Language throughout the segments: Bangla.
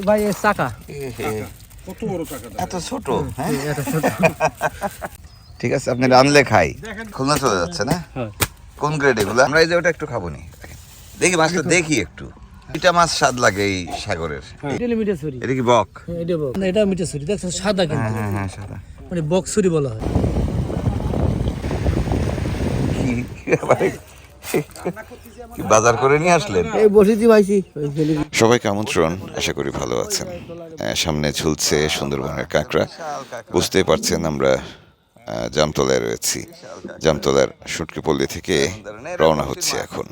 ভাই এর চাকা কত বড় চাকা, এত ছোট। হ্যাঁ এত ছোট। ঠিক আছে, আপনি রানলে খাই। খুলনা চলে যাচ্ছে না? কোন গ্রেড এগুলো? আমরা এই যে ওটা একটু খাবো নি, দেখি মাছটা দেখি একটু। এটা মাছ স্বাদ লাগে এই সাগরের। এটা মিঠা ছুরি, এটা কি বক? এটা বক না, এটা মিঠা ছুরি। দেখছো সাদা, কিন্তু হ্যাঁ হ্যাঁ সাদা। মানে বক ছুরি বলা হয়। কি বাজার করে নিয়ে আসলেন? এই বসেছি ভাইছি। সবাইকে আমন্ত্রণ, আশা করি ভালো আছেন। সামনে ঝুলছে সুন্দরবনের কাঁকড়া। বুঝতেই পারছেন আমরা জামতলায় রয়েছি। জামতলার সুটকিপল্লী থেকে রওনা হচ্ছে এখন।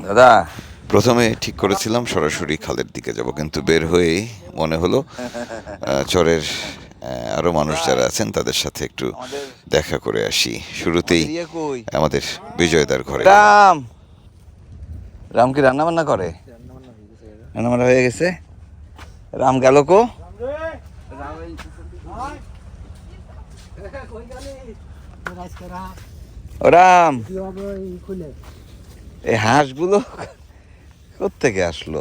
দাদা, প্রথমে ঠিক করেছিলাম সরাসরি খালের দিকে যাব, কিন্তু বের হয়েই মনে হলো চরের আরো মানুষ যারা আছেন তাদের সাথে একটু দেখা করে আসি। শুরুতেই আমাদের বিজয়দার ঘরে। রাম রাম কি রান্না বান্না করে? রান্না বান্না হয়ে গেছে। রাম গেল কো? ও রাম, এই হাঁসগুলো কোত্থেকে আসলো?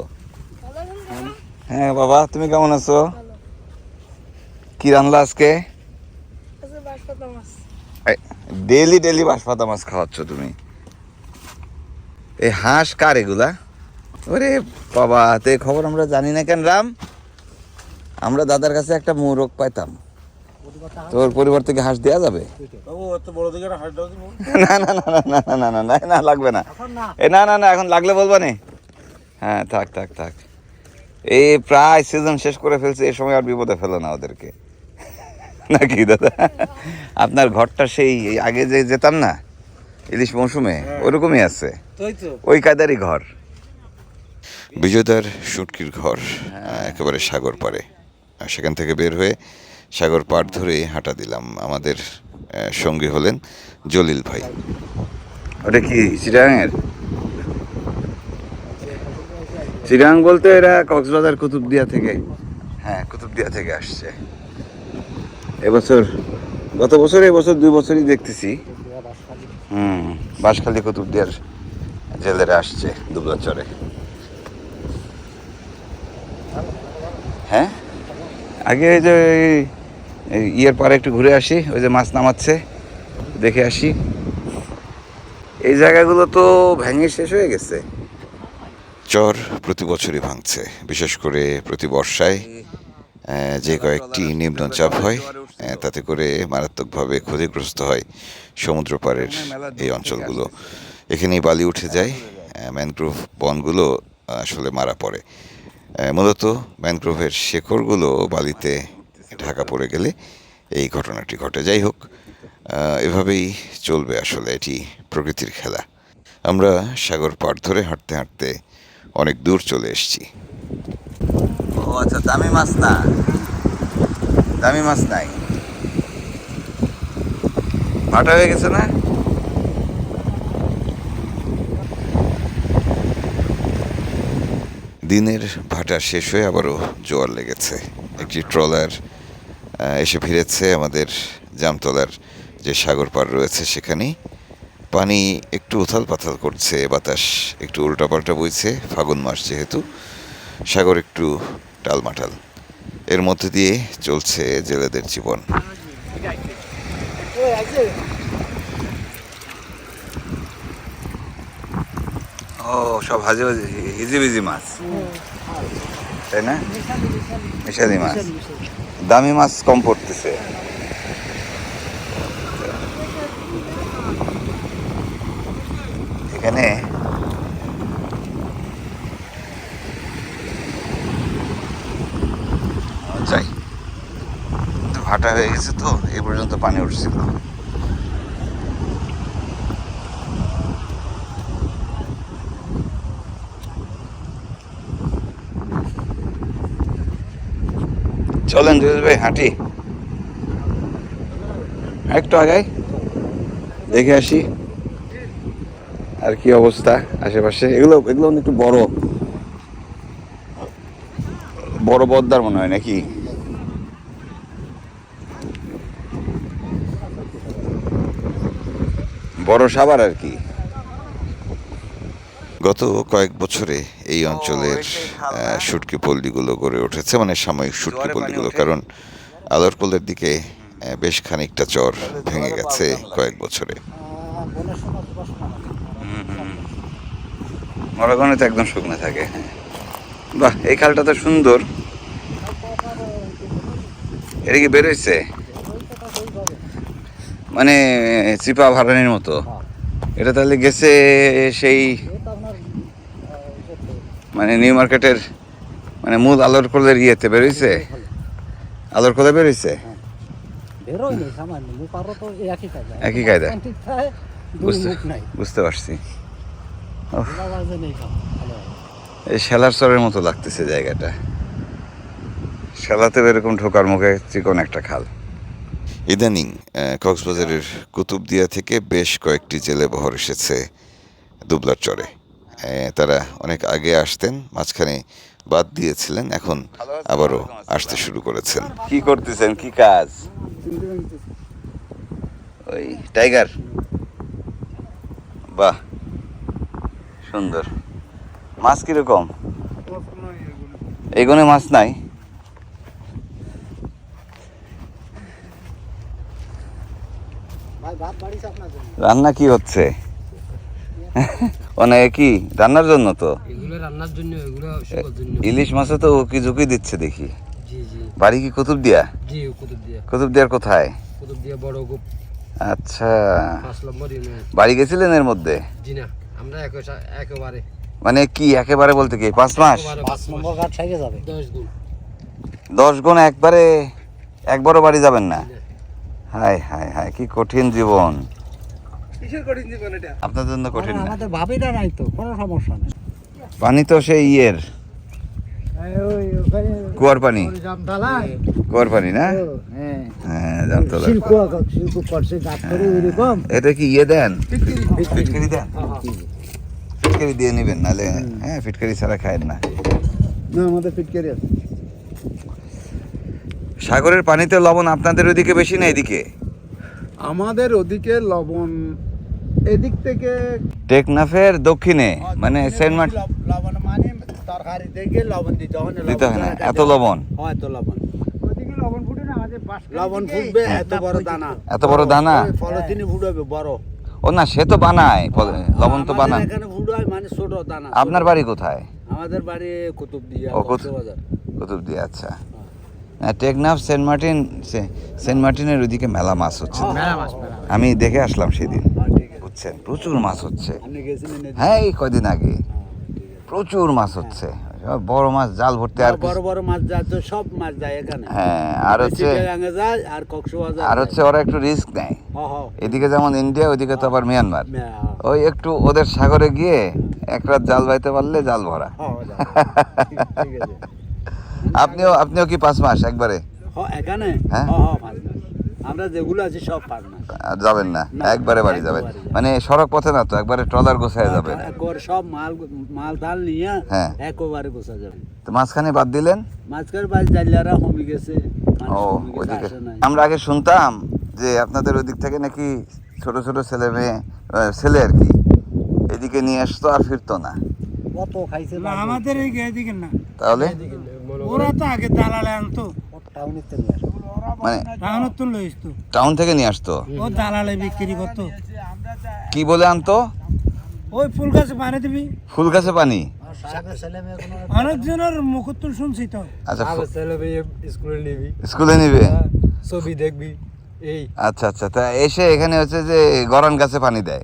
হ্যাঁ বাবা, তুমি কেমন আছো? কি রান্না আজকে? ডেলি ডেলি বাঁশপাতা মাছ খাওয়াচ্ছ তুমি? এই হাঁস কার এগুলা? ওরে বাবা, তো এই খবর আমরা জানি না কেন রাম? আমরা দাদার কাছে একটা মোরগ পাইতাম, তোর পরিবার থেকে হাঁস দেওয়া যাবে? না না না না না না না না না, লাগবে না। এ না না না, এখন লাগলে বলবা নি। হ্যাঁ থাক থাক থাক, এই প্রায় সিজন শেষ করে ফেলছে, এই সময় আর বিপদে ফেলো না ওদেরকে, নাকি দাদা? আপনার ঘরটা সেই আগে যে যেতাম না ইলিশ মৌসুমে, ওরকমই আছে, ওই কায়দারই ঘর। বিজয়দার শুটকির ঘর একেবারে সাগর পাড়ে। সেখান থেকে বের হয়ে সাগর পাড় ধরে হাঁটা দিলাম। আমাদের সঙ্গী হলেন জলিল ভাই। ওটা কি চিটাগাংয়ের? চিটাগাং বলতে এরা কক্সবাজার কুতুবদিয়া থেকে, হ্যাঁ কুতুবদিয়া থেকে আসছে। এবছর, গত বছর এবছর 2 বছরই দেখতেছি। বাঁশখালী কুতুবদিয়ার জেলেরা আসছে দুবলাচরে। হ্যাঁ আগে এই যে ইয়ের পারে একটু ঘুরে আসি, ওই যে মাছ নামাচ্ছে দেখে আসি। এই জায়গাগুলো তো ভেঙে শেষ হয়ে গেছে। চর প্রতি বছরই ভাঙছে, বিশেষ করে প্রতি বর্ষায় যে কয়েকটি নিম্নচাপ হয় তাতে করে মারাত্মকভাবে ক্ষতিগ্রস্ত হয় সমুদ্র পাড়ের এই অঞ্চলগুলো। এখানেই বালি উঠে যায়, ম্যানগ্রোভ বনগুলো আসলে মারা পড়ে। মূলত ম্যানগ্রোভের শেকড়গুলো বালিতে ঢাকা পড়ে গেলে এই ঘটনাটি ঘটে। যাই হোক, এভাবেই চলবে, আসলে এটি প্রকৃতির খেলা। আমরা সাগর পাড় ধরে হাঁটতে হাঁটতে অনেক দূর চলে এসেছি। ও আচ্ছা, দামি মাছ না, দামি মাছ নাই, ভাটা হয়ে গেছে না? দিনের ভাটা শেষ হয়ে আবারও জোয়ার লেগেছে। একটি ট্রলার এসে ভিড়েছে আমাদের জামতলার যে সাগর পাড় রয়েছে সেখানেই। পানি একটু উথাল পাথাল করছে, বাতাস একটু উল্টাপাল্টা বইছে, ফাগুন মাস যেহেতু, সাগর একটু টালমাটাল। এর মধ্যে দিয়ে চলছে জেলেদের জীবন। ও সব হাজি হিজিবিজি মাছ, তাই না? মিশালি মাছ, দামি মাছ কম পড়তেছে। এখানে যাই, ভাটা হয়ে গেছে তো, এই পর্যন্ত পানি উঠছিল। চলেন জুয়েল ভাই হাঁটি, একটু আগাই দেখে আসি আর কি অবস্থা আশেপাশে। এগুলো এগুলো একটু বড় বড় পদ্মার মনে হয় নাকি? বড় সাবার আর কি। গত কয়েক বছরে এই অঞ্চলের শুটকি পল্লীগুলো গড়ে উঠেছে, মানে সাময়িক শুটকি পল্লীগুলো, কারণ আলোরকোলের দিকে বেশ খানিকটা চর ভেঙে গেছে কয়েক বছরে। মরাগণে তো একদম শুকনো থাকে। বাহ, এই খালটা তো সুন্দর। এটা কি বেরোইছে মানে চিপা ভাড়ানির মতো? এটা তাহলে গেছে সেই মানে নিউ মার্কেটের মানে মূল আলোরকোলের ইয়েতে বেরোইছে, আলোরকোলে বেরোইছে। একই কায়দা, বুঝতে পারছি। এই শেলার চরের মতো লাগতেছে জায়গাটা। শেলাতে এরকম ঢোকার মুখে চিকন একটা খাল। ইদানিং কক্সবাজারের কুতুবদিয়া থেকে বেশ কয়েকটি জেলে বহর এসেছে দুবলার চরে। তারা অনেক আগে আসতেন, মাঝখানে বাদ দিয়েছিলেন, এখন আবারও আসতে শুরু করেছেন। কি করতেছেন, কি কাজ? ওই টাইগার, বাহ সুন্দর। মাছ কিরকম? এইগুলো মাছ নাই। রান্না কি হচ্ছে? অনেক কি রান্নার জন্য? তো এগুলো রান্নার জন্য, এগুলো শুকোর জন্য। ইলিশ মাছে তো কি ঝুঁকি দিচ্ছে দেখি। জি জি। বাড়ি কি কুতুবদিয়া? জি কুতুবদিয়া। কুতুবদিয়ার কোথায়? কুতুবদিয়া বড় গোপ। আচ্ছা, 5 নম্বর ইউনিয়ন। বাড়ি গেছিলেন এর মধ্যে? জি না, আমরা একেবারে মানে কি একেবারে বলতে কি 5 মাস? 5 নম্বর ঘাট সাইডে যাবে 10 গুণ। 10 গুণ একবারে? একবারও বাড়ি যাবেন না? হায় হায় হায়, কি কঠিন জীবন। কিসের কঠিন জীবন এটা? আপনার জন্য কঠিন না? আমাদের ভাবিটা নাই তো, কোনো সমস্যা নেই। পানি তো সেই ইয়ের কুয়ার পানি, কুয়ার পানি না? হ্যাঁ জামতলা। এটা কি ইয়ে দেন, ফিটকারি দেন? ফিটকারি দিয়ে নেবেন, নাহলে হ্যাঁ ফিটকারি ছাড়া খায় না। না, আমাদের ফিটকারি আছে। সাগরের পানিতে লবণ আপনাদের ওইদিকে বেশি না এদিকে? আমাদের ওদিকে লবণ এদিক থেকে টেকনাফের দক্ষিণে, মানে সেন্ট মার্টিন। লবণ মানে তরকারি থেকে লবণ দিতে হয় না, দিতে হয় না এত লবণ? হয় তো লবণ। ওদিকে লবণ ফুটে না, আমাদের লবণ ফুটবে এত বড় দানা। এত বড় দানা? ফলতিনি ফুটবে বড়। ও না, সে তো বানায়, লবণ তো বানান। এখানে ফুটবে মানে ছোট দানা। আপনার বাড়ি কোথায়? আমাদের বাড়ি কুতুবদিয়া, ও কক্সবাজার। কুতুবদিয়া, আচ্ছা। টেকনাফ সেন্ট মার্টিন, সেন্ট মার্টিনের ওইদিকে মেলা মাছ হচ্ছে। আমি দেখে আসলাম সেদিন, বুঝছেন, প্রচুর মাছ হচ্ছে। আপনি গেছিলেন? হ্যাঁ এই কয়দিন আগে প্রচুর মাছ হচ্ছে, বড় মাছ জাল ভর্তি। আর বড় বড় মাছ যায় তো, সব মাছ যায় এখানে। হ্যাঁ, আর হচ্ছে চিটাগাঙে যায় আর কক্সবাজার। আর হচ্ছে ওরা একটু রিস্ক নেয়। এদিকে যেমন ইন্ডিয়া, ওইদিকে তো আবার মিয়ানমার। ওই একটু ওদের সাগরে গিয়ে এক রাত জাল বাইতে পারলে জাল ভরা। আপনিও কি 5 মাস একবারে? এখানে হ্যাঁ আমরা যেগুলো আছি সব 5 মাস। যাবেন না, একবারে বাড়ি যাবেন? মানে সড়ক পথে না তো, একবারে ট্রলার গোছায় যাবেন? একবারে সব মাল ধাল নিয়ে হ্যাঁ একবারে গোছা যাবে। তো মাঝখানে বাদ দিলেন? মাঝখানে বাদ জাইলারা কমে গেছে। ও ওইদিকে আমরা আগে শুনতাম যে আপনাদের ওইদিক থেকে নাকি ছোট ছোট ছেলে মেয়ে, ছেলে আর কি, এদিকে নিয়ে আসতো আর ফিরতো না। কত খাইছে না, আমাদের এই এদিকে না। তাহলে ওরা তো আগে দালালে আনতো, টাউনিতে নিয়ে আসে। মানে টাউনের তো লই আসতো, টাউন থেকে নিয়ে আসতো? ও দালালে বিক্রি করতো। কি বলে আনতো? ওই ফুল গাছে পানি দিবি, ফুল গাছে পানি? অনেকজনের মুখতুল শুনছি তো। আচ্ছা, ছেলে মেয়ে স্কুলে নিবি, স্কুলে নিবে, ছবি দেখবি এই। আচ্ছা আচ্ছা, তা এসে এখানে হচ্ছে যে গরান গাছে পানি দেয়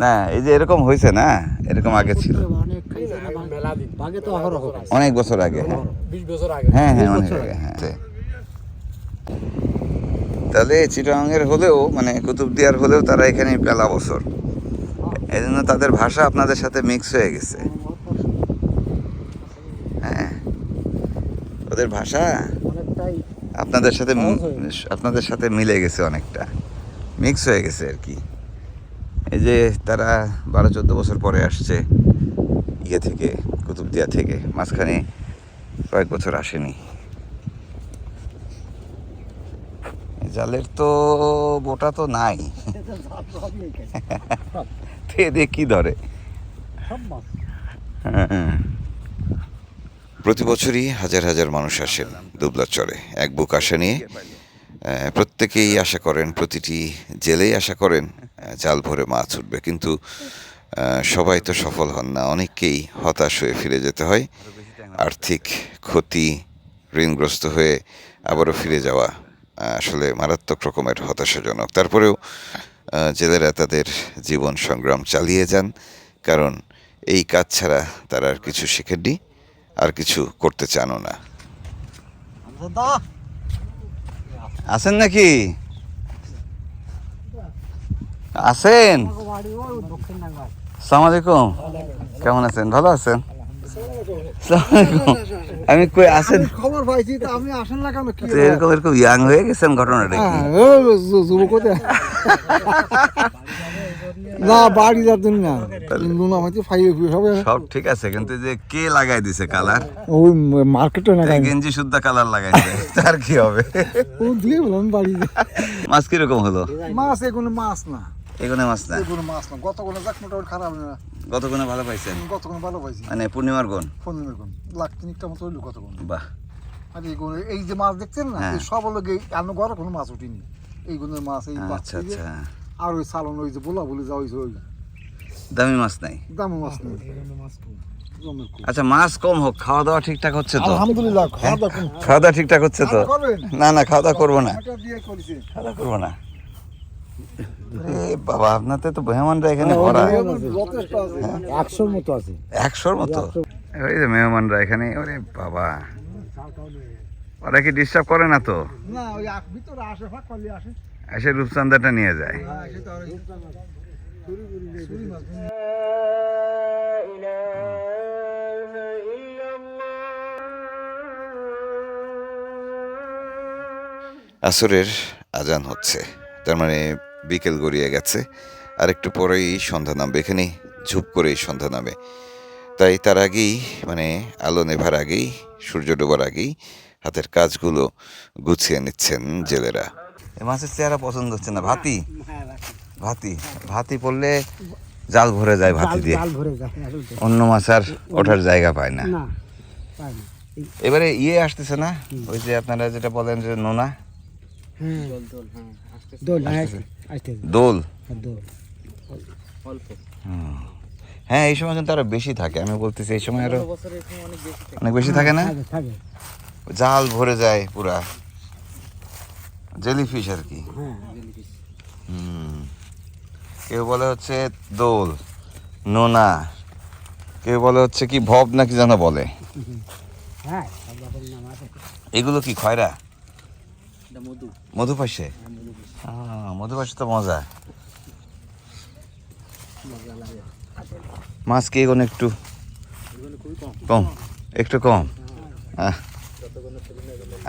না? এই যে এরকম হয়েছে না, এরকম আগে ছিল অনেক বছর আগে। 20 বছর আগে। হ্যাঁ হ্যাঁ অনেক আগে। হ্যাঁ, তাহলে চিটাগাংয়ের হলেও, মানে কুতুবদিয়ার হলেও তারা এখানে পেলা বছর, এই জন্য তাদের ভাষা আপনাদের সাথে মিক্স হয়ে গেছে। হ্যাঁ, ওদের ভাষা আপনাদের সাথে মিলে গেছে, অনেকটা মিক্স হয়ে গেছে আর কি। এই যে তারা 12-14 বছর পরে আসছে ইয়ে থেকে, কুতুবদিয়া থেকে, মাঝখানে কয়েক বছর আসেনি। জালের তো বোটা তো নাই, দিয়ে কি ধরে? সব মাছ। হ্যাঁ। প্রতি বছরই হাজার হাজার মানুষ আসেন দুবলার চরে এক বুক আশা নিয়ে। প্রত্যেকেই আশা করেন, প্রতিটি জেলেই আশা করেন জাল ভরে মাছ উঠবে, কিন্তু সবাই তো সফল হন না। অনেককেই হতাশ হয়ে ফিরে যেতে হয়। আর্থিক ক্ষতি, ঋণগ্রস্ত হয়ে আবারও ফিরে যাওয়া আসলে মারাত্মক রকমের হতাশাজনক। তারপরেও জেলেরা তাদের জীবন সংগ্রাম চালিয়ে যান, কারণ এই কাজ ছাড়া তারা আর কিছু শেখেননি, আর কিছু করতে চানও না। আছেন নাকি? আছেন? আসসালামু আলাইকুম, কেমন আছেন? ভালো আছেন? আসসালামু আলাইকুম। আমি কই আছেন? খবর পাইছি তো আপনি আসেন না কেন? কি তো এরকম এরকম ইয়াং হয়ে গেছেন, ঘটনাটা কি? যুবক না বাড়ি যাচ্ছেন না, নুন আমাকে ফাইয়ে হবে। সব ঠিক আছে, কিন্তু যে কে লাগাই দিছে কালার? ওই মার্কেটে না গেঞ্জি শুদ্ধা কালার লাগাইছে, তার কি হবে? ও দিয়ে বললাম বাড়ি মাছ কিরকম হলো? মাছ এগুলো মাছ না, এগুলো মাছ না, এগুলো মাছ না। গতগুলো যাক মোটামুটি খারাপ না, কতগুলো ভালো পাইছেন? গতগুলো ভালো পাইছি। মানে পূর্ণিমার গুণ? 15 গুণ লাখ তিনটা মতো হইলো কতগুলো। বাহ। আর এইগুলো এই যে মাছ দেখছেন না, এই সব হলো আমি ঘরে কোনো মাছ উঠিনি। এই গুণের মাছ এই আচ্ছা আচ্ছা। আর ওই সালন ওই যে বলা বলে যাওয়া ওই দামি মাছ নাই? দামি মাছ নেই। আচ্ছা, মাছ কম হোক, খাওয়া দাওয়া ঠিকঠাক হচ্ছে তো? আলহামদুলিল্লাহ খাওয়া দাওয়া খাওয়া দাওয়া ঠিকঠাক হচ্ছে তো? না না, খাওয়া দাওয়া করবো না, দিয়ে করেছে। খাওয়া দাওয়া করবো না। বাবা, আপনাদের তো মেহমানরা এখানে ভরা। যথেষ্ট আছে, 100 মতো আছে। 100-র মতো? ওই যে মেহমানরা এখানে, ওরে বাবা, ওরা কি ডিস্টার্ব করে না তো? না ওই ভিতরে আসে, ফাঁক করলে আসে। এসে রূপচান্দাটা নিয়ে যায়। আসরের আজান হচ্ছে, তার মানে বিকেল গড়িয়ে গেছে। আর একটু পরেই সন্ধ্যা নামবে, এখানে ঝুপ করেই সন্ধ্যা নামে। তাই তার আগেই, মানে আলো নেভার আগেই, সূর্য ডোবার আগেই হাতের কাজগুলো গুছিয়ে নিচ্ছেন জেলেরা। এই মাছের চেহারা পছন্দ হচ্ছে না। ভাতি ভাতি ভাতি পড়লে জাল ভরে যায়, ভাতি দিয়ে অন্য মাছ আর ওঠার জায়গা পায় না। এবারে ইয়ে আসতেছে না, ওই যে আপনারা যেটা বলেন যে নোনা দোল। হ্যাঁ, এই সময় কিন্তু আরো বেশি থাকে। আমি বলতেছি এই সময় আরো অনেক বেশি থাকে না? জাল ভরে যায় পুরা, জেলিফিশ আর কি। কেউ বলে হচ্ছে দোল, নোনা, কেউ বলে হচ্ছে কি ভব নাকি যেন বলে। এগুলো কি খয়রা? মধু পাশে? মধু পাশে তো মজা। মাছ কি এগুলো একটু কম, একটু কম।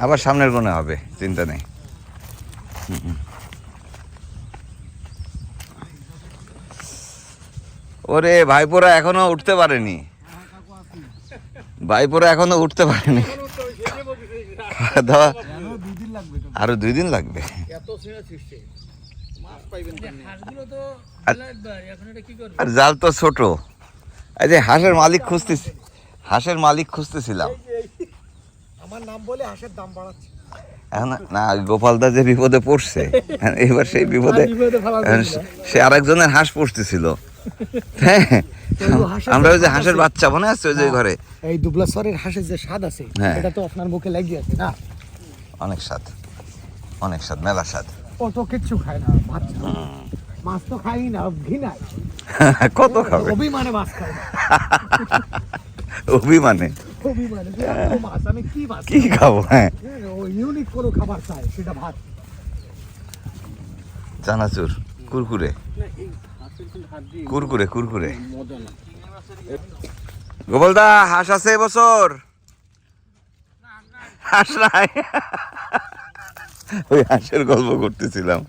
আবার সামনের গুণে হবে, চিন্তা নেই। ওরে ভাইপোরা এখনো উঠতে পারেনি, ভাইপোরা এখনো উঠতে পারেনি। খাওয়া দাওয়া আরো 2 দিন লাগবে। আর জাল তো ছোট। এই যে হাঁসের মালিক খুঁজতেছিলাম। আমার নাম বলে হাঁসের দাম বাড়াচ্ছে। এখন না, গোপালদা যে বিপদে পড়ছে, এবার সেই বিপদে সে আরেকজনের হাঁস পুষতেছিল। হ্যাঁ, আমরা ওই যে হাঁসের বাচ্চা মনে আছে ওই যে ঘরে, এই দুবলাশ্বরের হাঁসের যে স্বাদ আছে, এটা তো আপনার মুখে লেগে আছে না? অনেক স্বাদ, অনেক স্বাদ, মেলা স্বাদ। কত কিচ্ছু খায় না, মাছ তো খাই না, ঘৃণায়। কত খাবে? অভিমানে মাছ খায় না। অভিমানে মাছ আমি কি খাবো? হ্যাঁ, ইউনিক কোনো খাবার চাই, সেটা ভাত। চানাচুর, কুরকুরে কুরকুরে কুরকুরে। গোপালদা, হাঁস আছে এবছর? হাঁস নাই? ওই হাঁসের গল্প করতেছিলাম।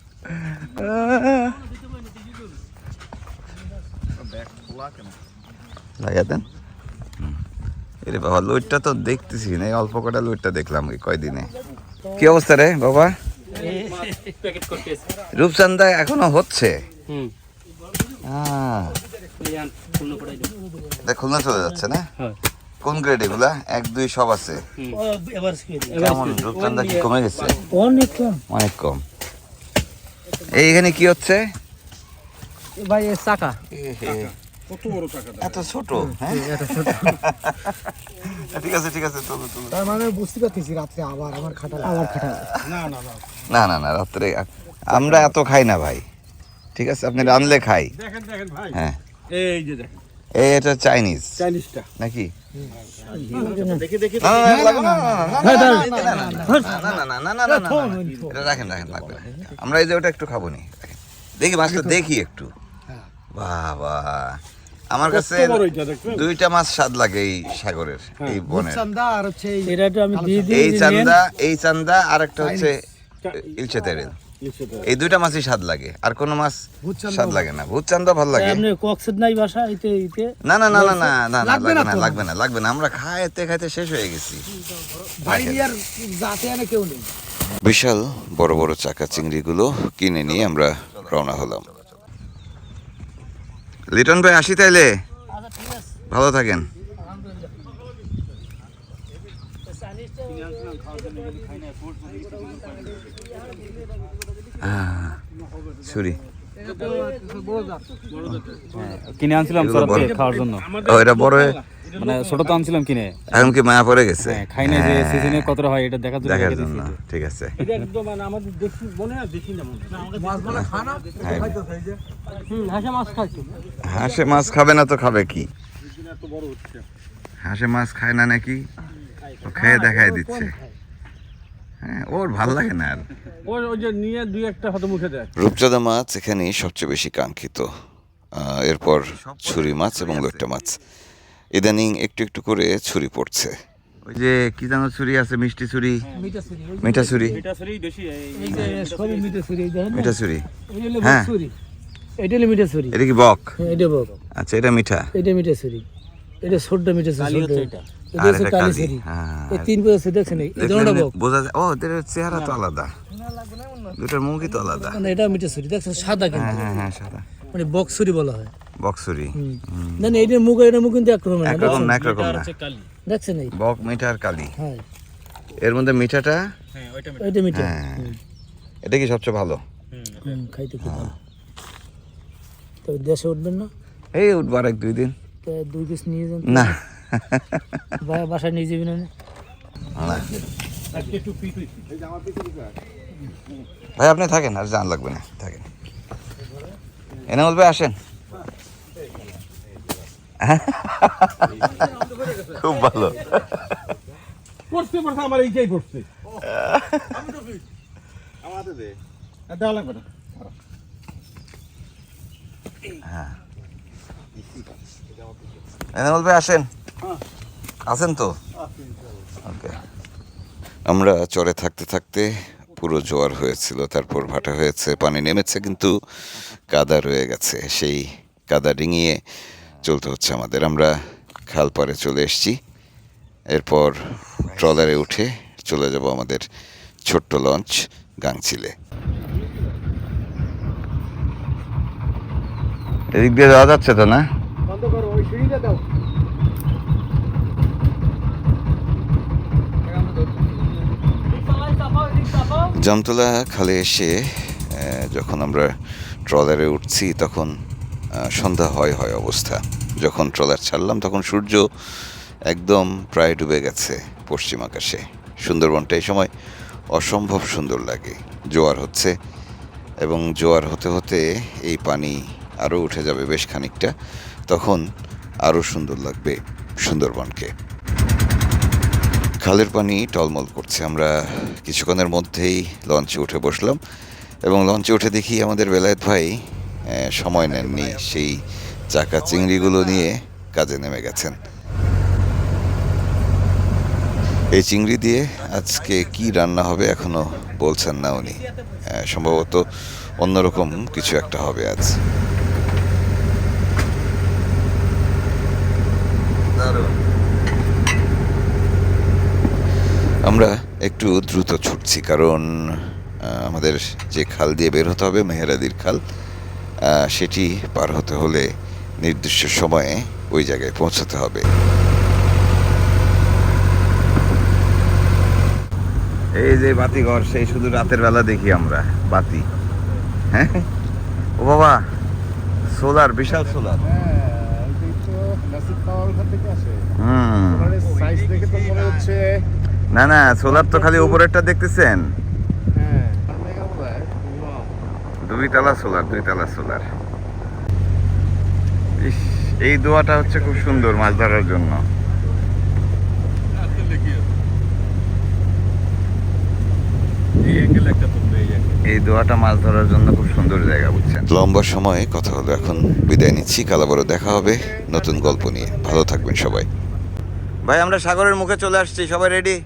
লাগিয়ে দেন। এরে বাবা, লোডটা তো দেখতেছি না, অল্প কটা লোডটা দেখলাম এই কয়দিনে। কি অবস্থা রে বাবা? রূপচান্দা এখনো হচ্ছে? এটা খুলনা চলে যাচ্ছে না? কোন গ্রেড এগুলা? 1 2 সব আছে। এবার কেমন রূপচাঁদা কি কমে গেছে? অনেক কম অনেক কম। এই এখানে কি হচ্ছে? ভাই এর চাকা এত ছোট, হ্যাঁ? ঠিক আছে ঠিক আছে, চলো চলো। তার মানে বুঝতে পারতেছি রাত্রে আবার আমার খাটা না না না, রাত্রে আমরা এত খাই না ভাই, ঠিক আছে? আপনি রানলে খাই। হ্যাঁ, এই এটা চাইনিজ নাকি? এটা রাখেন রাখেন, লাগবে না। আমরা এই যে ওটা একটু খাবো নি, দেখি মাছটা দেখি একটু। বাবা, আমার কাছে 2টা মাছ স্বাদ লাগে এই সাগরের, এই বনের। চান্দা আর হচ্ছে এটা তো আমি দিয়ে এই চান্দা, এই চান্দা, আর একটা হচ্ছে ইলচে তেরেল। এই 2টা মাছই স্বাদ লাগে, আর কোনো মাছ স্বাদ লাগে না। ভূত চান্দা ভালো লাগে। আপনি কক্সের নাই বাসা ইতে না না না না না না, লাগবে না লাগবে না লাগবে না, আমরা খাইতে খাইতে শেষ হয়ে গেছি। বাইরে আর যাতে আনে কেউ নেই। বিশাল বড় বড় চাকা চিংড়িগুলো কিনে নিয়ে আমরা রওনা হলাম। লিটন ভাই আসি তাইলে, ভালো থাকেন। ছুরি কিনে আনছিলাম খাওয়ার জন্য, ও এটা বড় হয়ে মানে ছোট তো আনছিলাম কিনে, এখন কি মায়া পড়ে গেছে? হ্যাঁ, খাই না যে সিজনে কতটা হয় এটা দেখার জন্য দেখার রেখে জন্য, দিয়েছি। ঠিক আছে। হাঁসে মাছ খাবে না তো খাবে কি? হাঁসে মাছ খায় না নাকি? ও খেয়ে দেখাই দিচ্ছে। হ্যাঁ, ওর ভাল লাগে না আর। রূপচাঁদা মাছ এখানে সবচেয়ে বেশি কাঙ্ক্ষিত, এরপর ছুরি মাছ এবং লইট্টা মাছ। ইদানিং একটু একটু করে ছুরি পড়ছে। ওই যে কি জানো ছুরি আছে, মিষ্টি ছুরি, মিঠা ছুরি, মিঠা ছুরি। হ্যাঁ, এটা হলো মিঠা ছুরি, এটা কি বক? এটা বক, আচ্ছা, এটা মিঠা, এটা মিঠা ছুরি, এটা ছোট্ট মিঠা ছুরি, এটা আর হচ্ছে এটা কালি কালি। ছুরি। হ্যাঁ, এই 3 পয়সা দেখছেন, এই ধরনের বক, বোঝা যায়। ও, এদের চেহারা তো আলাদা, দুটার মুখই তো আলাদা। মানে এটা মিঠা ছুরি দেখছেন, সাদা কিন্তু, হ্যাঁ হ্যাঁ হ্যাঁ, সাদা মানে বক ছুরি বলা হয়। বক ছুরি। না না, এটার মুখ কিন্তু একরকম না, একরকম না, একরকম না। দেখছেন এই, বক মিঠা আর কালি, হ্যাঁ এর মধ্যে মিঠাটা। এটা মিঠা, হ্যাঁ, এটা কি সবচেয়ে ভালো? খাইতে খুব ভালো। তো দেশে উঠবেন না? এই উঠবো আর 1 2 দিন। তো 2 পিস নিয়ে যান না বাসায় নিয়ে যাবেন না? না। ভাই আপনি থাকেন, আর জান লাগবে না, থাকেন। এনে বলবে আসেন। খুব ভালো। আমার এইটাই পড়ছে। এনে বলবে আসেন, আছেন তো? ওকে। আমরা চরে থাকতে থাকতে পুরো জোয়ার হয়েছিল, তারপর ভাটা হয়েছে, পানি নেমেছে, কিন্তু কাদা রয়ে গেছে। সেই কাদা ডিঙিয়ে চলতে হচ্ছে আমাদের। আমরা খাল পাড়ে চলে এসেছি, এরপর ট্রলারে উঠে চলে যাব আমাদের ছোট্ট লঞ্চ গাংচিলে। এদিক দিয়ে যাওয়া যাচ্ছে তো না? বন্ধ করো, ওই সিঁড়িটা দাও। জামতলা খালে এসে যখন আমরা ট্রলারে উঠছি তখন সন্ধ্যা হয় অবস্থা। যখন ট্রলার ছাড়লাম তখন সূর্য একদম প্রায় ডুবে গেছে পশ্চিম আকাশে। সুন্দরবনটা এই সময় অসম্ভব সুন্দর লাগে। জোয়ার হচ্ছে এবং জোয়ার হতে হতে এই পানি আরও উঠে যাবে বেশ খানিকটা, তখন আরও সুন্দর লাগবে সুন্দরবনকে। খালের পানি টলমল করছে। আমরা কিছুক্ষণের মধ্যেই লঞ্চে উঠে বসলাম এবং লঞ্চে উঠে দেখি আমাদের বেলায়েত ভাই সময় নেননি, সেই চাকা চিংড়িগুলো নিয়ে কাজে নেমে গেছেন। এই চিংড়ি দিয়ে আজকে কি রান্না হবে এখনো বলছেন না উনি, সম্ভবত অন্যরকম কিছু একটা হবে আজ। আমরা একটু দ্রুত ছুটছি, কারণ আমাদের যে খাল দিয়ে বের হতে হবে, মেহেরাদির খাল, সেটি পার হতে হলে নির্দিষ্ট সময়ে ওই জায়গায় পৌঁছাতে হবে। এই যে বাতিঘর, সেই শুধু রাতের বেলা দেখি আমরা বাতি। হ্যাঁ ও বাবা, সোলার, বিশাল সোলার। না না, সোলার তো খালি উপরেরটা দেখতেছেন, দুইতলা সোলার। ইস, এই দোয়াটা হচ্ছে খুব সুন্দর মাছ ধরার জন্য। এই দোয়াটা মাছ ধরার জন্য খুব সুন্দর জায়গা, বুঝছেন। লম্বা সময় কথা হলো, এখন বিদায় নিচ্ছি। কালাবড় দেখা হবে নতুন গল্প নিয়ে। ভালো থাকবেন সবাই। ভাই আমরা সাগরের মুখে চলে আসছি, সবাই রেডি?